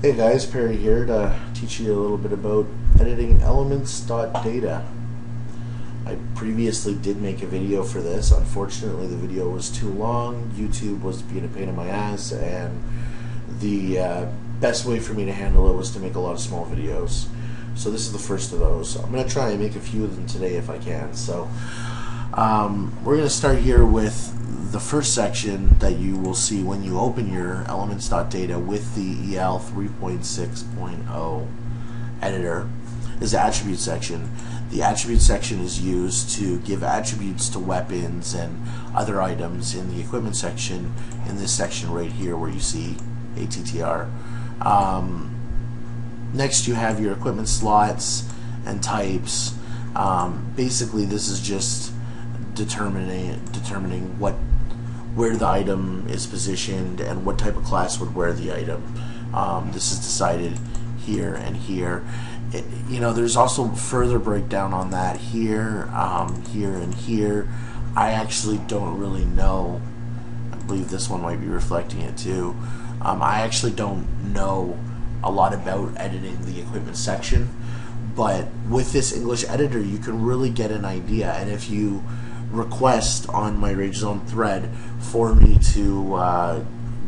Hey guys, Perry here to teach you a little bit about editing elements.data. I previously did make a video for this. Unfortunately, the video was too long. YouTube was being a pain in my ass, and the best way for me to handle it was to make a lot of small videos. So this is the first of those. I'm going to try and make a few of them today if I can. So we're going to start here with the first section that you will see when you open your elements.data with the EL 3.6.0 editor is the attribute section. The attribute section is used to give attributes to weapons and other items in the equipment section, in this section right here where you see ATTR. Next you have your equipment slots and types. Basically this is just determining where the item is positioned and what type of class would wear the item. This is decided here and here. There's also further breakdown on that here, here and here. I actually don't really know. I believe this one might be reflecting it too. I actually don't know a lot about editing the equipment section, but with this English editor you can really get an idea. And if you request on my Rage Zone thread for me to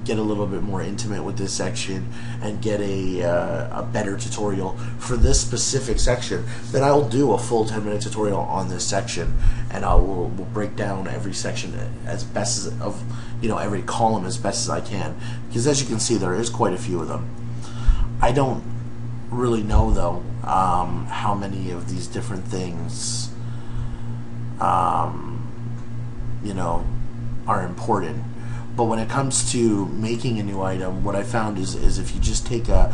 get a little bit more intimate with this section and get a better tutorial for this specific section, then I will do a full 10-minute tutorial on this section, and I will break down every section as best as every column as best as I can, because as you can see there is quite a few of them. I don't really know though how many of these different things are important. But when it comes to making a new item, what I found is if you just take a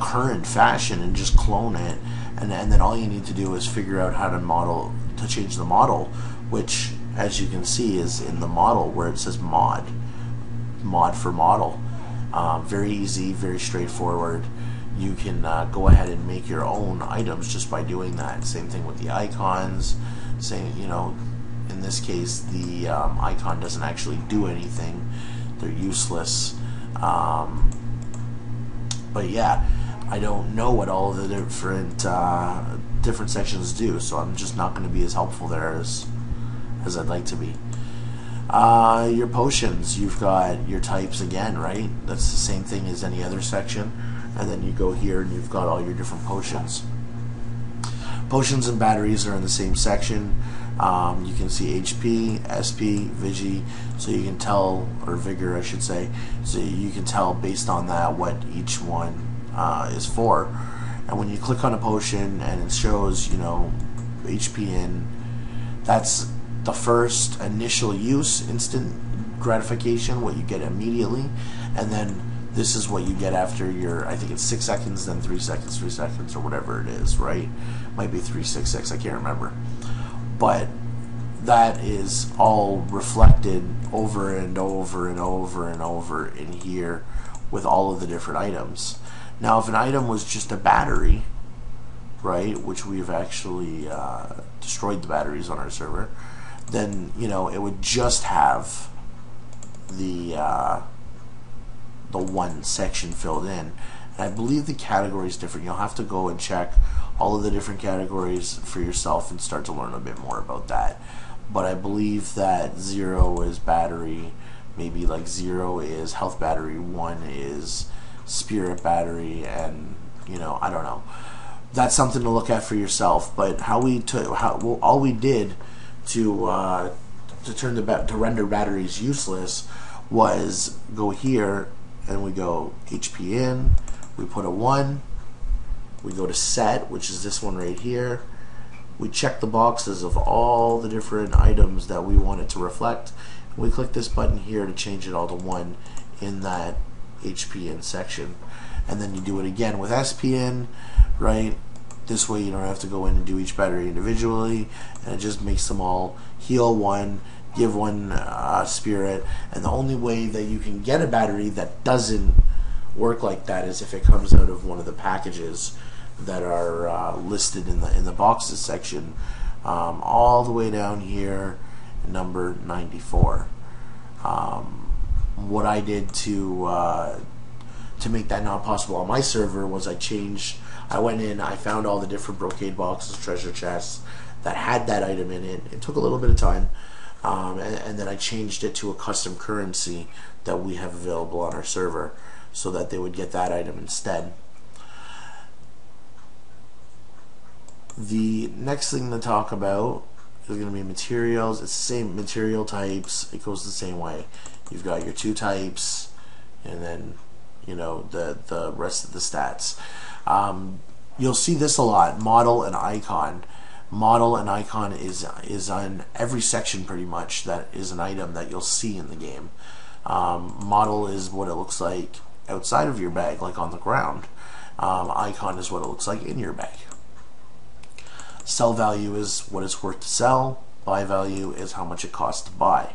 current fashion and just clone it, and then all you need to do is figure out how to change the model, which as you can see is in the model where it says mod for model. Very easy, very straightforward. You can go ahead and make your own items just by doing that. Same thing with the icons. In this case, the icon doesn't actually do anything. They're useless. But yeah, I don't know what all of the different sections do, so I'm just not going to be as helpful there as I'd like to be. Your potions, you've got your types again, right? That's the same thing as any other section. And then you go here and you've got all your different potions. Potions and batteries are in the same section. You can see HP, SP, Vigi, so you can tell, or Vigor I should say, so you can tell based on that what each one is for. And when you click on a potion and it shows, HP in, that's the first initial use, instant gratification, what you get immediately, and then this is what you get after I think it's 6 seconds, then 3 seconds, 3 seconds, or whatever it is, right? Might be 366, I can't remember. But that is all reflected over and over and over and over in here with all of the different items. Now, if an item was just a battery, right, which we've actually destroyed the batteries on our server, then it would just have the one section filled in. And I believe the category is different. You'll have to go and check all of the different categories for yourself and start to learn a bit more about that. But I believe that 0 is battery, maybe like 0 is health battery, 1 is spirit battery, and I don't know. That's something to look at for yourself. But all we did to render batteries useless was go here and we go HP in, we put a 1, we go to set, which is this one right here, we check the boxes of all the different items that we want it to reflect, and we click this button here to change it all to 1 in that HP in section. And then you do it again with SP in, right? This way you don't have to go in and do each battery individually, and it just makes them all heal 1, give 1 spirit. And the only way that you can get a battery that doesn't work like that is if it comes out of one of the packages that are listed in the boxes section, all the way down here, number 94. What I did to to make that not possible on my server was I went in, I found all the different brocade boxes, treasure chests that had that item in it. It took a little bit of time, and then I changed it to a custom currency that we have available on our server so that they would get that item instead. The next thing to talk about is going to be materials. It's the same material types. It goes the same way. You've got your 2 types, and then the rest of the stats. You'll see this a lot. Model and icon. Model and icon is on every section pretty much. That is an item that you'll see in the game. Model is what it looks like outside of your bag, like on the ground. Icon is what it looks like in your bag. Sell value is what it's worth to sell. Buy value is how much it costs to buy.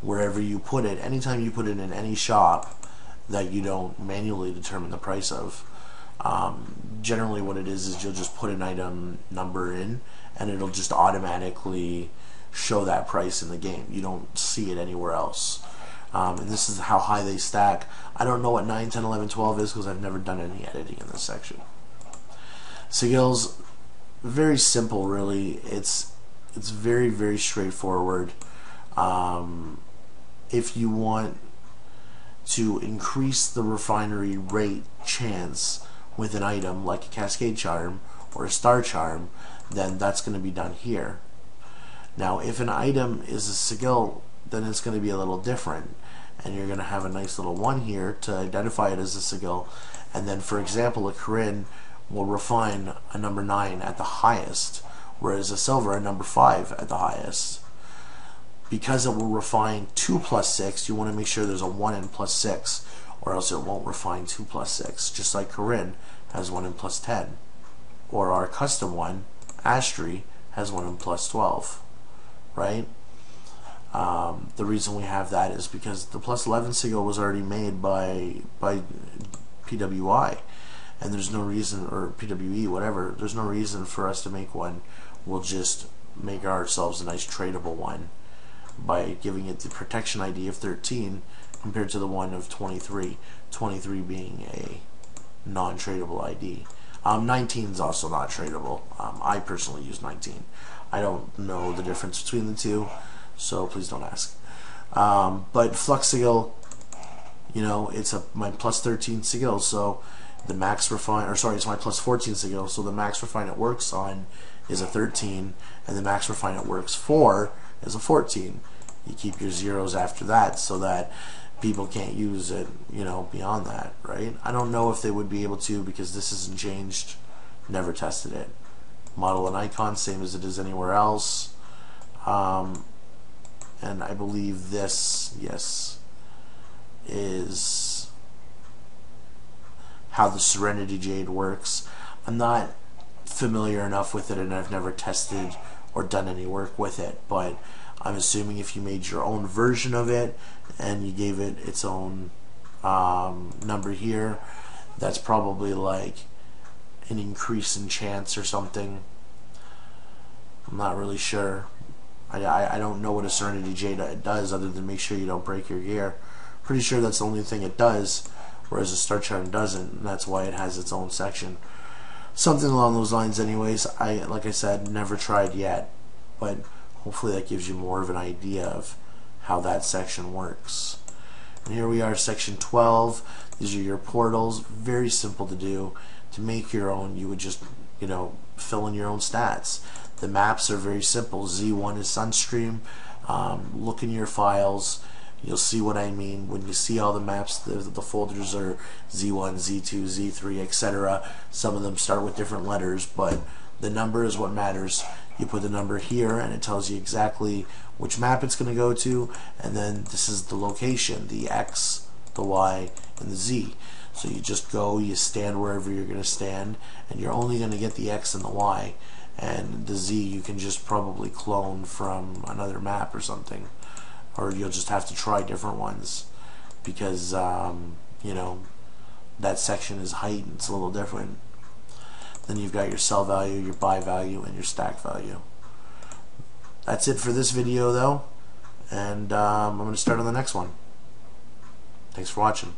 Wherever you put it, anytime you put it in any shop that you don't manually determine the price of, generally what it is you'll just put an item number in and it'll just automatically show that price in the game. You don't see it anywhere else. And this is how high they stack. I don't know what 9, 10, 11, 12 is because I've never done any editing in this section. Sigils, very simple really. It's very, very straightforward. If you want to increase the refinery rate chance with an item like a cascade charm or a star charm, then that's going to be done here. Now if an item is a sigil, then it's going to be a little different, and you're going to have a nice little 1 here to identify it as a sigil, and then for example a Corinne will refine a number 9 at the highest, whereas a silver a number 5 at the highest. Because it will refine 2 plus 6, you want to make sure there's a 1 in plus 6, or else it won't refine 2 plus 6, just like Corinne has 1 in plus 10. Or our custom one, Astri, has 1 in plus 12, right? The reason we have that is because the plus 11 sigil was already made by PWI, and there's no reason, or PWE, whatever, there's no reason for us to make one. We'll just make ourselves a nice tradable one by giving it the protection ID of 13 compared to the one of 23, 23 being a non-tradable ID. 19 is also not tradable. I personally use 19. I don't know the difference between the two, so please don't ask. But Flux Sigil, it's my plus 13 Sigil, so the max refine, or sorry, it's my plus 14 Sigil, so the max refine it works on is a 13, and the max refine it works for is a 14. You keep your zeros after that so that people can't use it, beyond that, right? I don't know if they would be able to because this isn't changed. Never tested it. Model and icon, same as it is anywhere else. And I believe this, yes, is how the Serenity Jade works. I'm not familiar enough with it, and I've never tested or done any work with it, but I'm assuming if you made your own version of it and you gave it its own number here, that's probably like an increase in chance or something. I'm not really sure. I don't know what a Serenity Jade does other than make sure you don't break your gear. Pretty sure that's the only thing it does, whereas a Star Charm doesn't, and that's why it has its own section. Something along those lines anyways. Like I said, never tried yet, but hopefully that gives you more of an idea of how that section works. And here we are, section 12. These are your portals. Very simple to do. To make your own, you would just, fill in your own stats. The maps are very simple. Z1 is Sunstream. Look in your files. You'll see what I mean. When you see all the maps, the folders are Z1, Z2, Z3, etc. Some of them start with different letters, but the number is what matters. You put the number here and it tells you exactly which map it's going to go to, and then this is the location, the X, the Y, and the Z. So you just go, you stand wherever you're going to stand, and you're only going to get the X and the Y, and the Z you can just probably clone from another map or something, or you'll just have to try different ones because that section is height and it's a little different. Then you've got your sell value, your buy value, and your stack value. That's it for this video though, and I'm going to start on the next one. Thanks for watching.